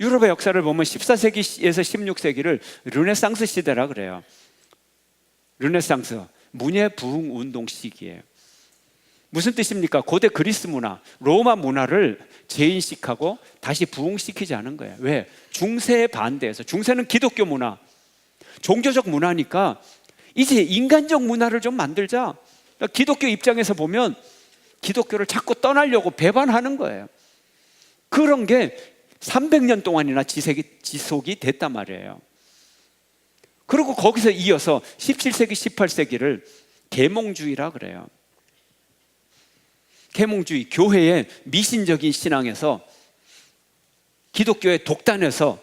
유럽의 역사를 보면 14세기에서 16세기를 르네상스 시대라 그래요. 르네상스, 문예부흥 운동 시기예요. 무슨 뜻입니까? 고대 그리스 문화, 로마 문화를 재인식하고 다시 부흥시키자는 거예요. 왜? 중세에 반대해서. 중세는 기독교 문화, 종교적 문화니까 이제 인간적 문화를 좀 만들자. 그러니까 기독교 입장에서 보면 기독교를 자꾸 떠나려고 배반하는 거예요. 그런 게 300년 동안이나 지속이 됐단 말이에요. 그리고 거기서 이어서 17세기, 18세기를 계몽주의라 그래요. 계몽주의, 교회의 미신적인 신앙에서 기독교의 독단에서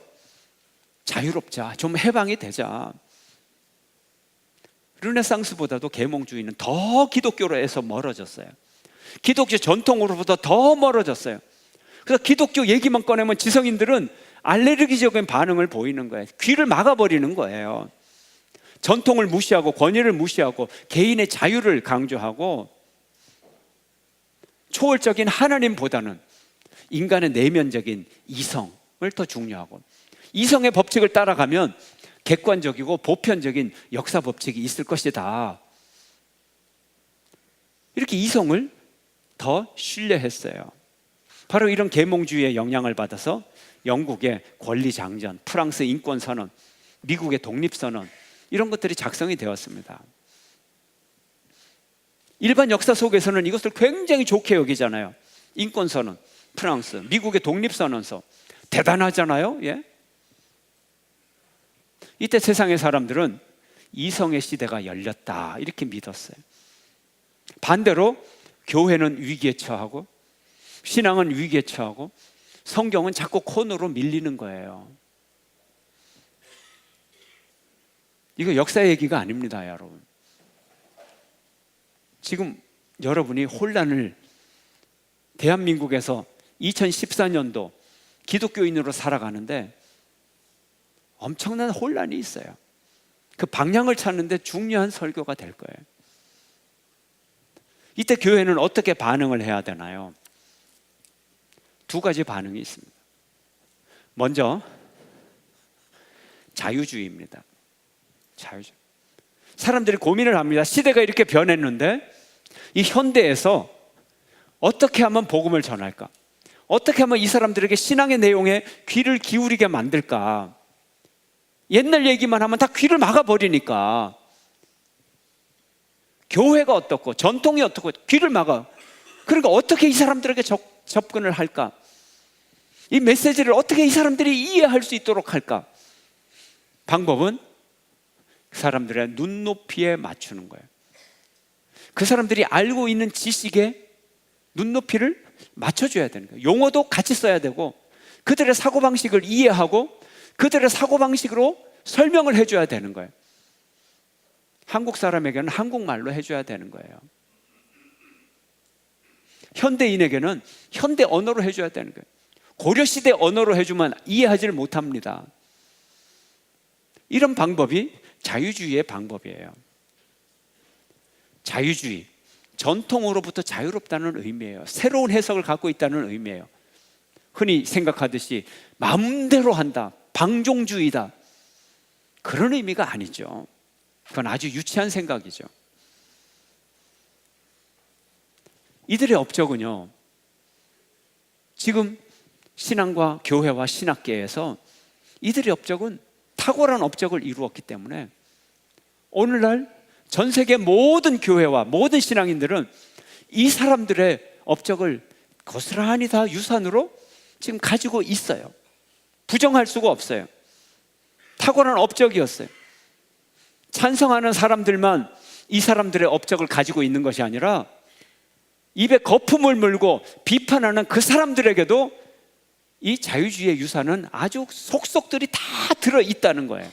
자유롭자, 좀 해방이 되자. 르네상스보다도 계몽주의는 더 기독교로에서 멀어졌어요. 기독교 전통으로부터 더 멀어졌어요. 그래서 기독교 얘기만 꺼내면 지성인들은 알레르기적인 반응을 보이는 거예요. 귀를 막아버리는 거예요. 전통을 무시하고 권위를 무시하고 개인의 자유를 강조하고 초월적인 하나님보다는 인간의 내면적인 이성을 더 중요하고, 이성의 법칙을 따라가면 객관적이고 보편적인 역사 법칙이 있을 것이다. 이렇게 이성을 더 신뢰했어요. 바로 이런 계몽주의의 영향을 받아서 영국의 권리장전, 프랑스 인권선언, 미국의 독립선언, 이런 것들이 작성이 되었습니다. 일반 역사 속에서는 이것을 굉장히 좋게 여기잖아요. 인권선언, 프랑스, 미국의 독립선언서, 대단하잖아요. 예? 이때 세상의 사람들은 이성의 시대가 열렸다, 이렇게 믿었어요. 반대로 교회는 위기에 처하고 신앙은 위기에 처하고 성경은 자꾸 코너로 밀리는 거예요. 이거 역사 얘기가 아닙니다, 여러분. 지금 여러분이 혼란을, 대한민국에서 2014년도 기독교인으로 살아가는데 엄청난 혼란이 있어요. 그 방향을 찾는데 중요한 설교가 될 거예요. 이때 교회는 어떻게 반응을 해야 되나요? 두 가지 반응이 있습니다. 먼저 자유주의입니다. 자유주의. 사람들이 고민을 합니다. 시대가 이렇게 변했는데 이 현대에서 어떻게 하면 복음을 전할까? 어떻게 하면 이 사람들에게 신앙의 내용에 귀를 기울이게 만들까? 옛날 얘기만 하면 다 귀를 막아버리니까. 교회가 어떻고 전통이 어떻고 귀를 막아. 그러니까 어떻게 이 사람들에게 접근을 할까? 이 메시지를 어떻게 이 사람들이 이해할 수 있도록 할까? 방법은 사람들의 눈높이에 맞추는 거예요. 그 사람들이 알고 있는 지식에 눈높이를 맞춰줘야 되는 거예요. 용어도 같이 써야 되고 그들의 사고방식을 이해하고 그들의 사고방식으로 설명을 해줘야 되는 거예요. 한국 사람에게는 한국말로 해줘야 되는 거예요. 현대인에게는 현대 언어로 해줘야 되는 거예요. 고려시대 언어로 해주면 이해하지를 못합니다. 이런 방법이 자유주의의 방법이에요. 자유주의, 전통으로부터 자유롭다는 의미예요. 새로운 해석을 갖고 있다는 의미예요. 흔히 생각하듯이 마음대로 한다, 방종주의다, 그런 의미가 아니죠. 그건 아주 유치한 생각이죠. 이들의 업적은요, 지금 신앙과 교회와 신학계에서 이들의 업적은 탁월한 업적을 이루었기 때문에 오늘날 전 세계 모든 교회와 모든 신앙인들은 이 사람들의 업적을 고스란히 다 유산으로 지금 가지고 있어요. 부정할 수가 없어요. 탁월한 업적이었어요. 찬성하는 사람들만 이 사람들의 업적을 가지고 있는 것이 아니라 입에 거품을 물고 비판하는 그 사람들에게도 이 자유주의의 유산은 아주 속속들이 다 들어있다는 거예요.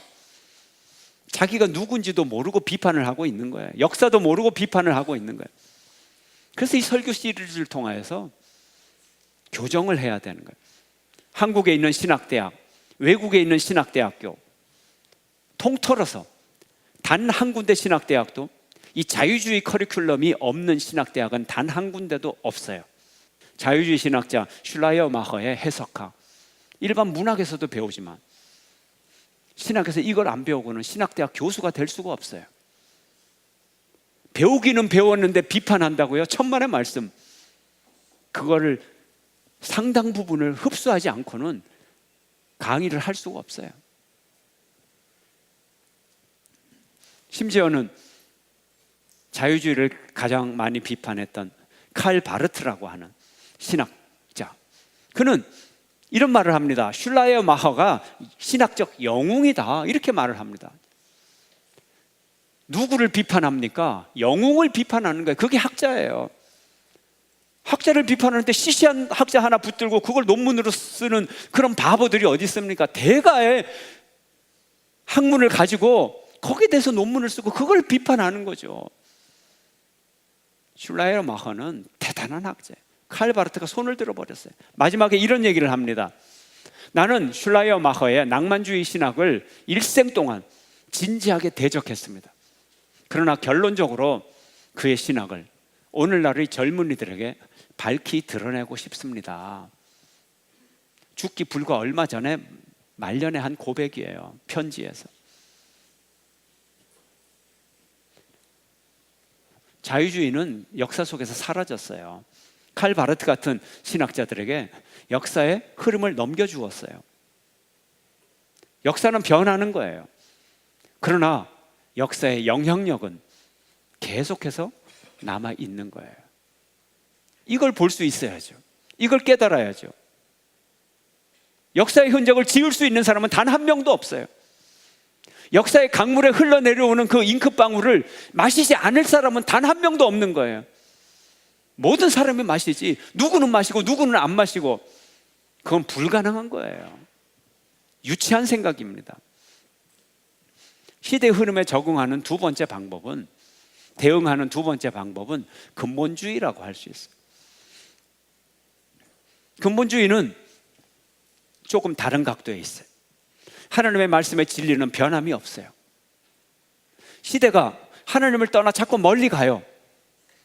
자기가 누군지도 모르고 비판을 하고 있는 거예요. 역사도 모르고 비판을 하고 있는 거예요. 그래서 이 설교 시리즈를 통하여서 교정을 해야 되는 거예요. 한국에 있는 신학대학, 외국에 있는 신학대학교 통틀어서 단 한 군데 신학대학도 이 자유주의 커리큘럼이 없는 신학대학은 단 한 군데도 없어요. 자유주의 신학자 슐라이어마허의 해석학, 일반 문학에서도 배우지만 신학에서 이걸 안 배우고는 신학대학 교수가 될 수가 없어요. 배우기는 배웠는데 비판한다고요? 천만의 말씀. 그거를 상당 부분을 흡수하지 않고는 강의를 할 수가 없어요. 심지어는 자유주의를 가장 많이 비판했던 칼 바르트라고 하는 신학자, 그는 이런 말을 합니다. 슐라이어마허가 신학적 영웅이다, 이렇게 말을 합니다. 누구를 비판합니까? 영웅을 비판하는 거예요. 그게 학자예요. 학자를 비판하는데 시시한 학자 하나 붙들고 그걸 논문으로 쓰는 그런 바보들이 어디 있습니까? 대가의 학문을 가지고 거기에 대해서 논문을 쓰고 그걸 비판하는 거죠. 슐라이어마허는 대단한 학자예요. 칼 바르트가 손을 들어버렸어요. 마지막에 이런 얘기를 합니다. 나는 슐라이어마허의 낭만주의 신학을 일생 동안 진지하게 대적했습니다. 그러나 결론적으로 그의 신학을 오늘날의 젊은이들에게 밝히 드러내고 싶습니다. 죽기 불과 얼마 전에 말년에 한 고백이에요. 편지에서. 자유주의는 역사 속에서 사라졌어요. 칼 바르트 같은 신학자들에게 역사의 흐름을 넘겨주었어요. 역사는 변하는 거예요. 그러나 역사의 영향력은 계속해서 남아있는 거예요. 이걸 볼 수 있어야죠. 이걸 깨달아야죠. 역사의 흔적을 지울 수 있는 사람은 단 한 명도 없어요. 역사의 강물에 흘러내려오는 그 잉크방울을 마시지 않을 사람은 단 한 명도 없는 거예요. 모든 사람이 마시지, 누구는 마시고 누구는 안 마시고, 그건 불가능한 거예요. 유치한 생각입니다. 시대 흐름에 적응하는 두 번째 방법은, 대응하는 두 번째 방법은 근본주의라고 할 수 있어요. 근본주의는 조금 다른 각도에 있어요. 하나님의 말씀의 진리는 변함이 없어요. 시대가 하나님을 떠나 자꾸 멀리 가요.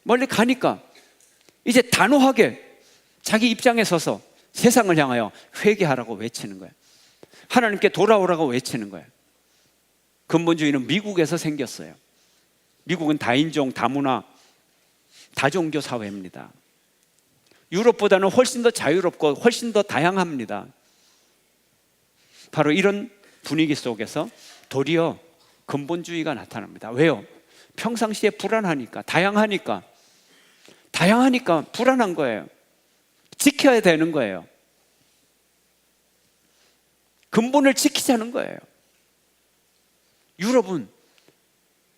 멀리 가니까 이제 단호하게 자기 입장에 서서 세상을 향하여 회개하라고 외치는 거예요. 하나님께 돌아오라고 외치는 거예요. 근본주의는 미국에서 생겼어요. 미국은 다인종, 다문화, 다종교 사회입니다. 유럽보다는 훨씬 더 자유롭고 훨씬 더 다양합니다. 바로 이런 분위기 속에서 도리어 근본주의가 나타납니다. 왜요? 평상시에 불안하니까, 다양하니까 불안한 거예요. 지켜야 되는 거예요. 근본을 지키자는 거예요. 유럽은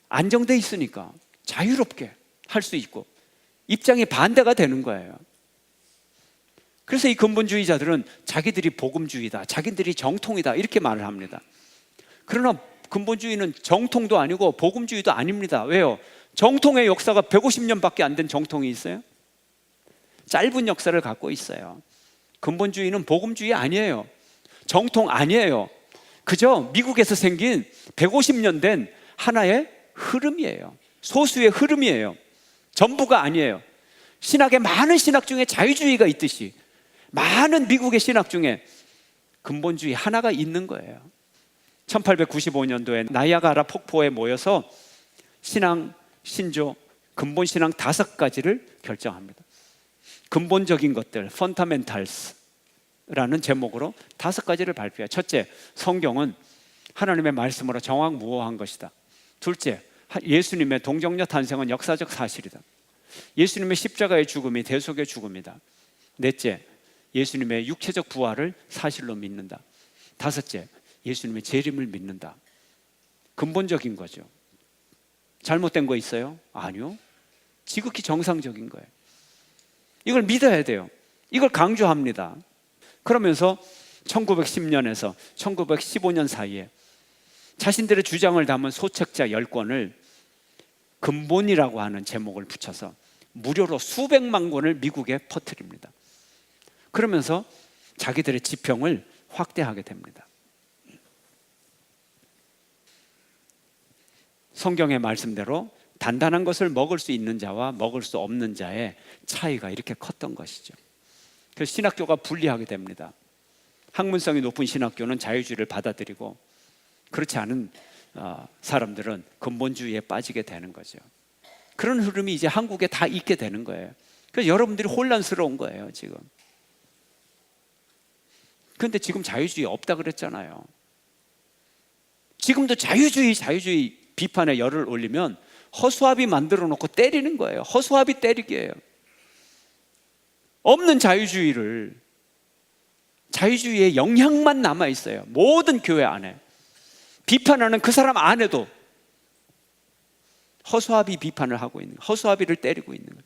안정돼 있으니까 자유롭게 할 수 있고 입장이 반대가 되는 거예요. 그래서 이 근본주의자들은 자기들이 복음주의다, 자기들이 정통이다, 이렇게 말을 합니다. 그러나 근본주의는 정통도 아니고 복음주의도 아닙니다. 왜요? 정통의 역사가 150년밖에 안 된 정통이 있어요? 짧은 역사를 갖고 있어요. 근본주의는 복음주의 아니에요. 정통 아니에요. 그저 미국에서 생긴 150년 된 하나의 흐름이에요. 소수의 흐름이에요. 전부가 아니에요. 신학의 많은 신학 중에 자유주의가 있듯이 많은 미국의 신학 중에 근본주의 하나가 있는 거예요. 1895년도에 나이아가라 폭포에 모여서 신앙, 신조, 근본신앙 5가지를 결정합니다. 근본적인 것들, 펀더멘탈스라는 제목으로 5가지를 발표해요. 첫째, 성경은 하나님의 말씀으로 정확무오한 것이다. 둘째, 예수님의 동정녀 탄생은 역사적 사실이다. 예수님의 십자가의 죽음이 대속의 죽음이다. 넷째, 예수님의 육체적 부활을 사실로 믿는다. 다섯째, 예수님의 재림을 믿는다. 근본적인 거죠. 잘못된 거 있어요? 아니요. 지극히 정상적인 거예요. 이걸 믿어야 돼요. 이걸 강조합니다. 그러면서 1910년에서 1915년 사이에 자신들의 주장을 담은 소책자 10권을 근본이라고 하는 제목을 붙여서 무료로 수백만 권을 미국에 퍼뜨립니다. 그러면서 자기들의 지평을 확대하게 됩니다. 성경의 말씀대로 단단한 것을 먹을 수 있는 자와 먹을 수 없는 자의 차이가 이렇게 컸던 것이죠. 그래서 신학교가 분리하게 됩니다. 학문성이 높은 신학교는 자유주의를 받아들이고 그렇지 않은 사람들은 근본주의에 빠지게 되는 거죠. 그런 흐름이 이제 한국에 다 있게 되는 거예요. 그래서 여러분들이 혼란스러운 거예요 지금. 그런데 지금 자유주의 없다 그랬잖아요. 지금도 자유주의 비판에 열을 올리면 허수아비 만들어 놓고 때리는 거예요. 허수아비 때리기예요. 없는 자유주의의 영향만 남아 있어요. 모든 교회 안에 비판하는 그 사람 안에도 허수아비 비판을 하고 있는, 허수아비를 때리고 있는 거예요.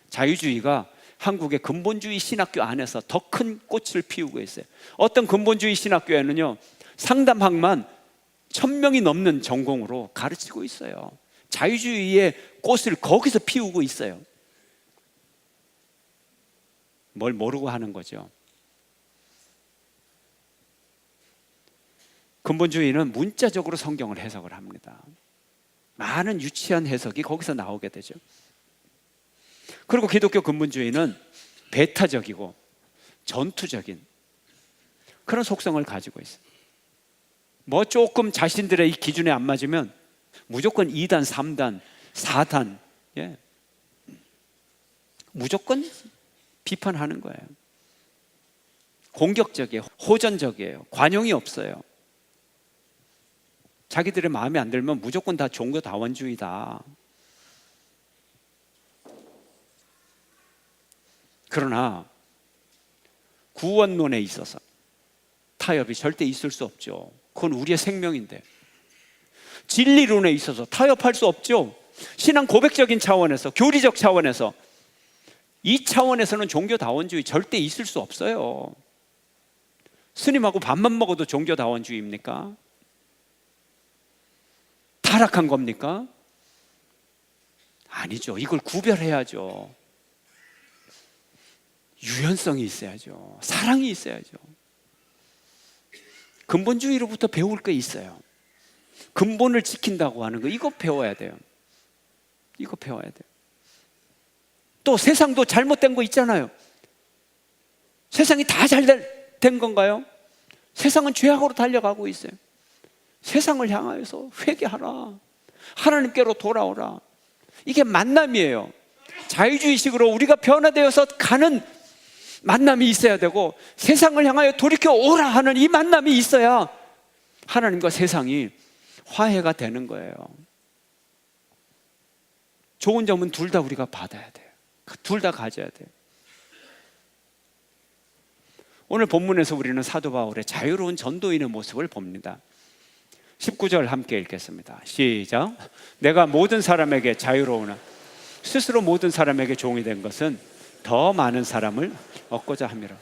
자유주의가 한국의 근본주의 신학교 안에서 더 큰 꽃을 피우고 있어요. 어떤 근본주의 신학교에는요, 상담학만 1000명이 넘는 전공으로 가르치고 있어요. 자유주의의 꽃을 거기서 피우고 있어요. 뭘 모르고 하는 거죠. 근본주의는 문자적으로 성경을 해석을 합니다. 많은 유치한 해석이 거기서 나오게 되죠. 그리고 기독교 근본주의는 배타적이고 전투적인 그런 속성을 가지고 있어요. 뭐 조금 자신들의 이 기준에 안 맞으면 무조건 2단, 3단, 4단, 무조건 비판하는 거예요. 공격적이에요. 호전적이에요. 관용이 없어요. 자기들의 마음에 안 들면 무조건 다 종교다원주의다. 그러나 구원론에 있어서 타협이 절대 있을 수 없죠. 그건 우리의 생명인데. 진리론에 있어서 타협할 수 없죠. 신앙 고백적인 차원에서, 교리적 차원에서, 이 차원에서는 종교다원주의 절대 있을 수 없어요. 스님하고 밥만 먹어도 종교다원주의입니까? 타락한 겁니까? 아니죠. 이걸 구별해야죠. 유연성이 있어야죠. 사랑이 있어야죠. 근본주의로부터 배울 게 있어요. 근본을 지킨다고 하는 거, 이거 배워야 돼요. 이거 배워야 돼요. 또 세상도 잘못된 거 있잖아요. 세상이 다 잘 된 건가요? 세상은 죄악으로 달려가고 있어요. 세상을 향하여서 회개하라. 하나님께로 돌아오라. 이게 만남이에요. 자유주의식으로 우리가 변화되어서 가는 만남이 있어야 되고, 세상을 향하여 돌이켜 오라 하는 이 만남이 있어야 하나님과 세상이 화해가 되는 거예요. 좋은 점은 둘 다 우리가 받아야 돼요. 둘 다 가져야 돼요. 오늘 본문에서 우리는 사도 바울의 자유로운 전도인의 모습을 봅니다. 19절 함께 읽겠습니다. 시작. 내가 모든 사람에게 자유로우나 스스로 모든 사람에게 종이 된 것은 더 많은 사람을 얻고자 함이라.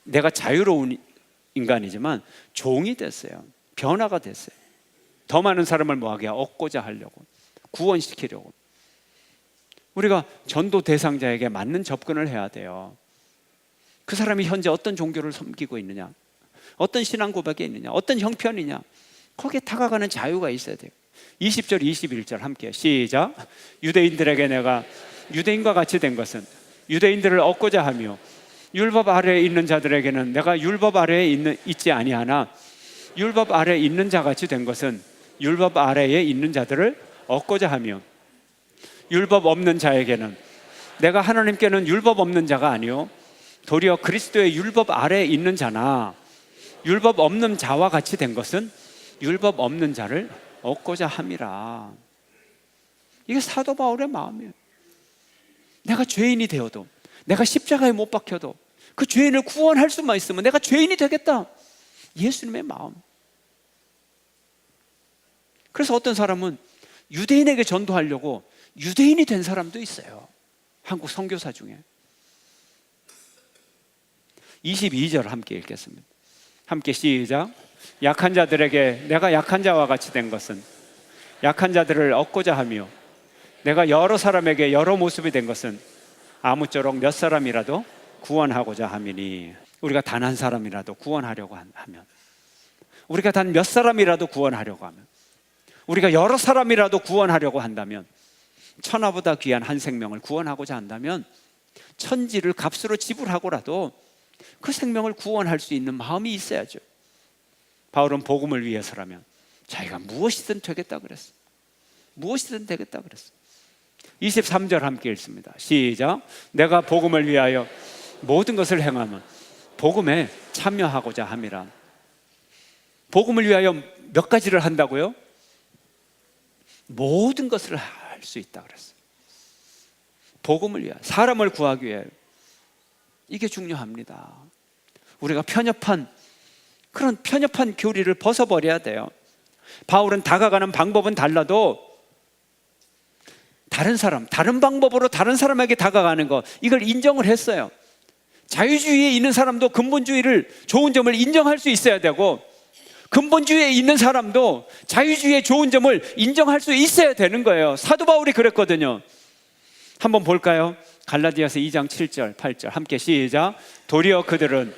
내가 자유로운 인간이지만 종이 됐어요. 변화가 됐어요. 더 많은 사람을 뭐하게 얻고자 하려고, 구원시키려고. 우리가 전도 대상자에게 맞는 접근을 해야 돼요. 그 사람이 현재 어떤 종교를 섬기고 있느냐, 어떤 신앙 고백에 있느냐, 어떤 형편이냐, 거기에 다가가는 자유가 있어야 돼요. 20절 21절 함께 시작. 유대인들에게 내가 유대인과 같이 된 것은 유대인들을 얻고자 하며, 율법 아래에 있는 자들에게는 내가 율법 아래에 있지 아니하나 율법 아래에 있는 자같이 된 것은 율법 아래에 있는 자들을 얻고자 하며, 율법 없는 자에게는 내가 하나님께는 율법 없는 자가 아니요 도리어 그리스도의 율법 아래에 있는 자나 율법 없는 자와 같이 된 것은 율법 없는 자를 얻고자 함이라. 이게 사도 바울의 마음이에요. 내가 죄인이 되어도, 내가 십자가에 못 박혀도 그 죄인을 구원할 수만 있으면 내가 죄인이 되겠다. 예수님의 마음. 그래서 어떤 사람은 유대인에게 전도하려고 유대인이 된 사람도 있어요. 한국 선교사 중에. 22절 함께 읽겠습니다. 함께 시작. 약한 자들에게 내가 약한 자와 같이 된 것은 약한 자들을 얻고자 하며, 내가 여러 사람에게 여러 모습이 된 것은 아무쪼록 몇 사람이라도 구원하고자 함이니. 우리가 단 한 사람이라도 구원하려고 하면, 우리가 단 몇 사람이라도 구원하려고 하면, 우리가 여러 사람이라도 구원하려고 한다면, 천하보다 귀한 한 생명을 구원하고자 한다면 천지를 값으로 지불하고라도 그 생명을 구원할 수 있는 마음이 있어야죠. 바울은 복음을 위해서라면 자기가 무엇이든 되겠다 그랬어. 무엇이든 되겠다 그랬어. 23절 함께 읽습니다. 시작. 내가 복음을 위하여 모든 것을 행하면 복음에 참여하고자 함이라. 복음을 위하여 몇 가지를 한다고요? 모든 것을 할 수 있다 그랬어요. 복음을 위하여, 사람을 구하기 위하여. 이게 중요합니다. 우리가 그런 편협한 교리를 벗어버려야 돼요. 바울은 다가가는 방법은 달라도 다른 방법으로 다른 사람에게 다가가는 것, 이걸 인정을 했어요. 자유주의에 있는 사람도 근본주의를, 좋은 점을 인정할 수 있어야 되고, 근본주의에 있는 사람도 자유주의의 좋은 점을 인정할 수 있어야 되는 거예요. 사도 바울이 그랬거든요. 한번 볼까요? 갈라디아서 2장 7절 8절 함께 시작. 도리어 그들은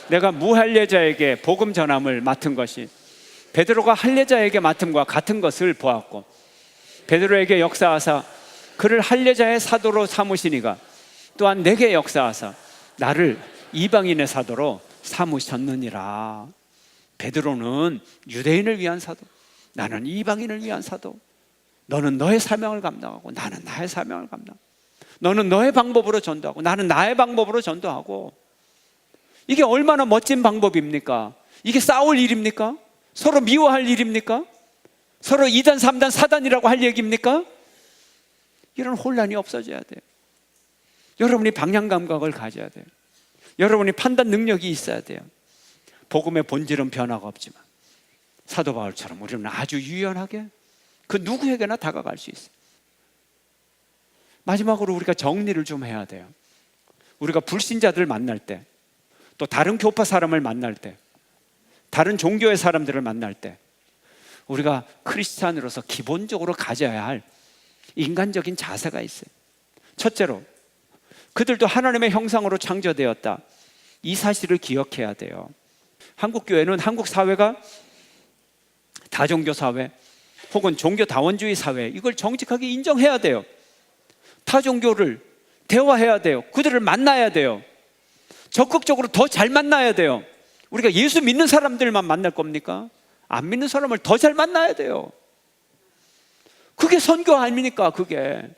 내가 무할례자에게 복음 전함을 맡은 것이 베드로가 할례자에게 맡음과 같은 것을 보았고, 베드로에게 역사하사 그를 할례자의 사도로 삼으시니가 또한 내게 역사하사 나를 이방인의 사도로 삼으셨느니라. 베드로는 유대인을 위한 사도, 나는 이방인을 위한 사도. 너는 너의 사명을 감당하고 나는 나의 사명을 감당하고, 너는 너의 방법으로 전도하고 나는 나의 방법으로 전도하고. 이게 얼마나 멋진 방법입니까? 이게 싸울 일입니까? 서로 미워할 일입니까? 서로 2단, 3단, 4단이라고 할 얘기입니까? 이런 혼란이 없어져야 돼요. 여러분이 방향 감각을 가져야 돼요. 여러분이 판단 능력이 있어야 돼요. 복음의 본질은 변화가 없지만 사도 바울처럼 우리는 아주 유연하게 그 누구에게나 다가갈 수 있어요. 마지막으로 우리가 정리를 좀 해야 돼요. 우리가 불신자들 만날 때, 또 다른 교파 사람을 만날 때, 다른 종교의 사람들을 만날 때, 우리가 크리스찬으로서 기본적으로 가져야 할 인간적인 자세가 있어요. 첫째로, 그들도 하나님의 형상으로 창조되었다. 이 사실을 기억해야 돼요. 한국 교회는, 한국 사회가 다종교 사회 혹은 종교다원주의 사회, 이걸 정직하게 인정해야 돼요. 타종교를 대화해야 돼요. 그들을 만나야 돼요. 적극적으로 더 잘 만나야 돼요. 우리가 예수 믿는 사람들만 만날 겁니까? 안 믿는 사람을 더 잘 만나야 돼요. 그게 선교 아닙니까? 그게.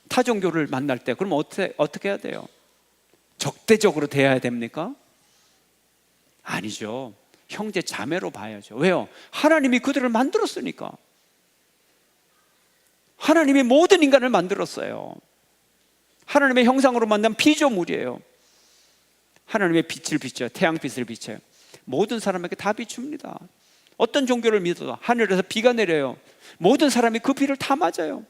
타종교를 만날 때 그럼 어떻게 해야 돼요? 적대적으로 대해야 됩니까? 아니죠. 형제 자매로 봐야죠. 왜요? 하나님이 그들을 만들었으니까. 하나님이 모든 인간을 만들었어요. 하나님의 형상으로 만든 피조물이에요. 하나님의 빛을 비춰요. 태양빛을 비춰요. 모든 사람에게 다 비춥니다. 어떤 종교를 믿어도 하늘에서 비가 내려요. 모든 사람이 그 비를 다 맞아요.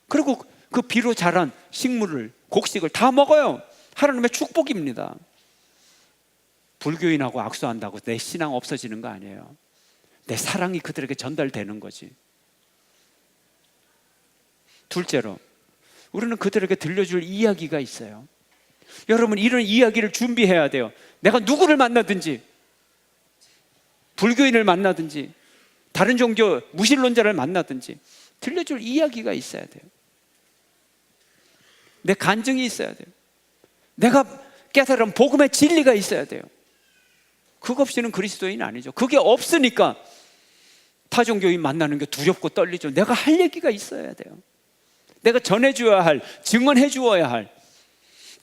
그리고 그 비로 자란 식물을, 곡식을 다 먹어요. 하나님의 축복입니다. 불교인하고 악수한다고 내 신앙 없어지는 거 아니에요. 내 사랑이 그들에게 전달되는 거지. 둘째로, 우리는 그들에게 들려줄 이야기가 있어요. 여러분, 이런 이야기를 준비해야 돼요. 내가 누구를 만나든지, 불교인을 만나든지 다른 종교 무신론자를 만나든지 들려줄 이야기가 있어야 돼요. 내 간증이 있어야 돼요. 내가 깨달은 복음의 진리가 있어야 돼요. 그거 없이는 그리스도인 아니죠. 그게 없으니까 타종교인 만나는 게 두렵고 떨리죠. 내가 할 얘기가 있어야 돼요. 내가 전해줘야 할, 증언해 주어야 할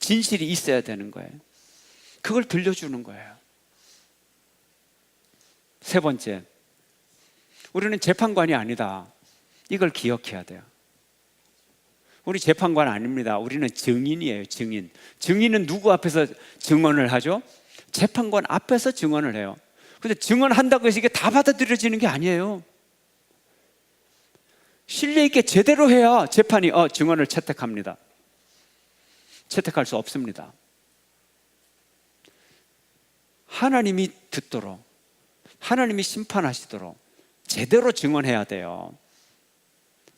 진실이 있어야 되는 거예요. 그걸 들려주는 거예요. 세 번째, 우리는 재판관이 아니다. 이걸 기억해야 돼요. 우리 재판관 아닙니다. 우리는 증인이에요. 증인. 증인은 누구 앞에서 증언을 하죠? 재판관 앞에서 증언을 해요. 근데 증언한다고 해서 이게 다 받아들여지는 게 아니에요. 신뢰 있게 제대로 해야 재판이 증언을 채택합니다. 채택할 수 없습니다. 하나님이 듣도록, 하나님이 심판하시도록 제대로 증언해야 돼요.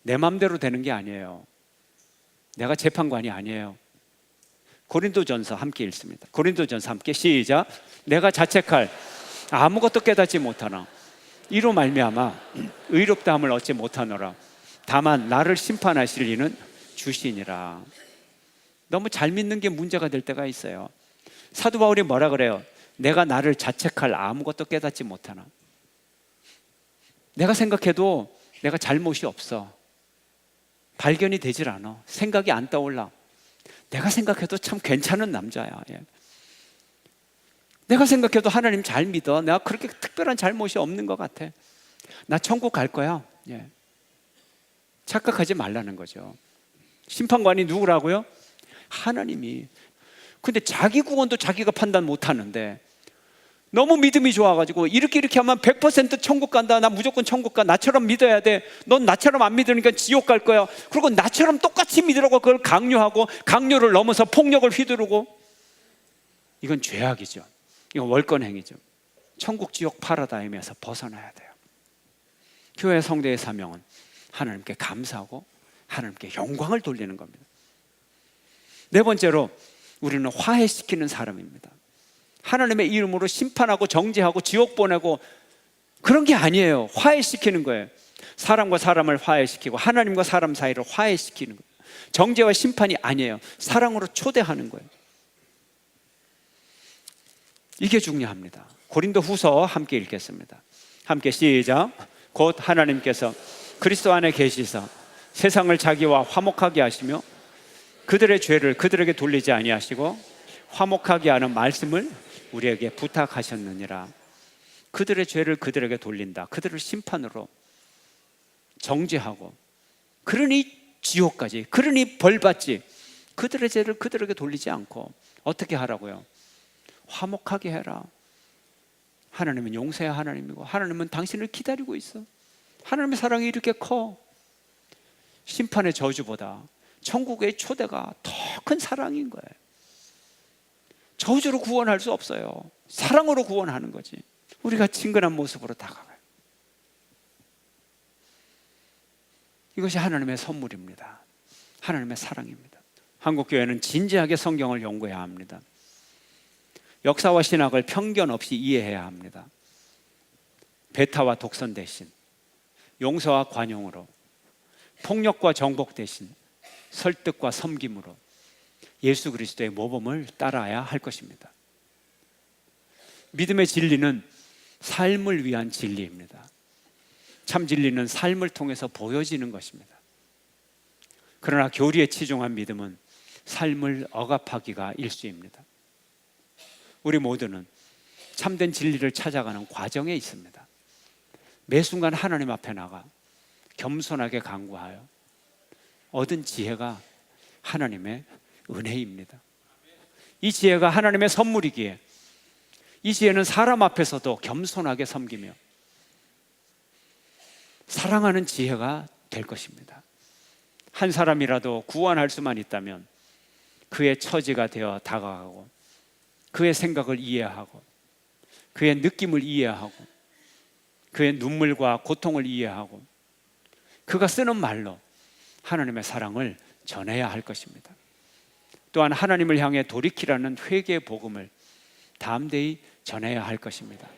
내 마음대로 되는 게 아니에요. 내가 재판관이 아니에요. 고린도전서 함께 읽습니다. 고린도전서 함께 시작. 내가 자책할 아무것도 깨닫지 못하나 이로 말미암아 의롭다함을 얻지 못하노라. 다만 나를 심판하실 이는 주시니라. 너무 잘 믿는 게 문제가 될 때가 있어요. 사도 바울이 뭐라 그래요? 내가 나를 자책할 아무것도 깨닫지 못하나. 내가 생각해도 내가 잘못이 없어. 발견이 되질 않아. 생각이 안 떠올라. 내가 생각해도 참 괜찮은 남자야. 예. 내가 생각해도 하나님 잘 믿어. 내가 그렇게 특별한 잘못이 없는 것 같아. 나 천국 갈 거야. 예. 착각하지 말라는 거죠. 심판관이 누구라고요? 하나님이. 근데 자기 구원도 자기가 판단 못 하는데 너무 믿음이 좋아가지고 이렇게 하면 100% 천국 간다. 나 무조건 천국 가. 나처럼 믿어야 돼. 넌 나처럼 안 믿으니까 지옥 갈 거야. 그리고 나처럼 똑같이 믿으라고 그걸 강요하고, 강요를 넘어서 폭력을 휘두르고, 이건 죄악이죠. 이건 월권행위죠. 천국 지옥 파라다임에서 벗어나야 돼요. 교회 성도의 사명은 하나님께 감사하고 하나님께 영광을 돌리는 겁니다. 네 번째로, 우리는 화해시키는 사람입니다. 하나님의 이름으로 심판하고 정죄하고 지옥 보내고 그런 게 아니에요. 화해시키는 거예요. 사람과 사람을 화해시키고 하나님과 사람 사이를 화해시키는 거예요. 정죄와 심판이 아니에요. 사랑으로 초대하는 거예요. 이게 중요합니다. 고린도 후서 함께 읽겠습니다. 함께 시작. 곧 하나님께서 그리스도 안에 계시사 세상을 자기와 화목하게 하시며 그들의 죄를 그들에게 돌리지 아니하시고 화목하게 하는 말씀을 우리에게 부탁하셨느니라. 그들의 죄를 그들에게 돌린다. 그들을 심판으로 정죄하고, 그러니 지옥까지, 그러니 벌받지. 그들의 죄를 그들에게 돌리지 않고 어떻게 하라고요? 화목하게 해라. 하나님은 용서의 하나님이고 하나님은 당신을 기다리고 있어. 하나님의 사랑이 이렇게 커. 심판의 저주보다 천국의 초대가 더 큰 사랑인 거예요. 저주로 구원할 수 없어요. 사랑으로 구원하는 거지. 우리가 친근한 모습으로 다가가요. 이것이 하나님의 선물입니다. 하나님의 사랑입니다. 한국교회는 진지하게 성경을 연구해야 합니다. 역사와 신학을 편견 없이 이해해야 합니다. 배타와 독선 대신 용서와 관용으로, 폭력과 정복 대신 설득과 섬김으로 예수 그리스도의 모범을 따라야 할 것입니다. 믿음의 진리는 삶을 위한 진리입니다. 참 진리는 삶을 통해서 보여지는 것입니다. 그러나 교리에 치중한 믿음은 삶을 억압하기가 일쑤입니다. 우리 모두는 참된 진리를 찾아가는 과정에 있습니다. 매 순간 하나님 앞에 나가 겸손하게 간구하여 얻은 지혜가 하나님의 은혜입니다. 이 지혜가 하나님의 선물이기에 이 지혜는 사람 앞에서도 겸손하게 섬기며 사랑하는 지혜가 될 것입니다. 한 사람이라도 구원할 수만 있다면 그의 처지가 되어 다가가고 그의 생각을 이해하고 그의 느낌을 이해하고 그의 눈물과 고통을 이해하고 그가 쓰는 말로 하나님의 사랑을 전해야 할 것입니다. 또한 하나님을 향해 돌이키라는 회개의 복음을 담대히 전해야 할 것입니다.